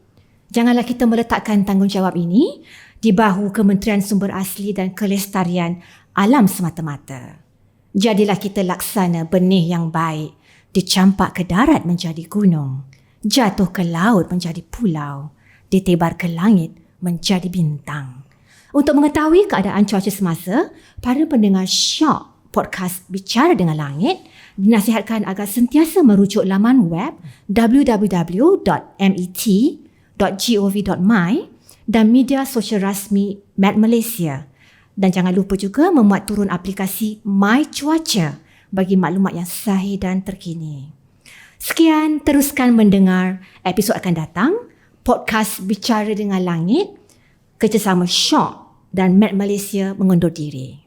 janganlah kita meletakkan tanggungjawab ini di bahu Kementerian Sumber Asli dan Kelestarian Alam semata-mata. Jadilah kita laksana benih yang baik, dicampak ke darat menjadi gunung, jatuh ke laut menjadi pulau, ditebar ke langit menjadi bintang. Untuk mengetahui keadaan cuaca semasa, para pendengar Syok podcast Bicara Dengan Langit dinasihatkan agar sentiasa merujuk laman web www.met.gov.my dan media sosial rasmi Met Malaysia. Dan jangan lupa juga memuat turun aplikasi My Cuaca bagi maklumat yang sahih dan terkini. Sekian, teruskan mendengar episod akan datang podcast Bicara Dengan Langit kerjasama Shock dan Met Malaysia mengundur diri.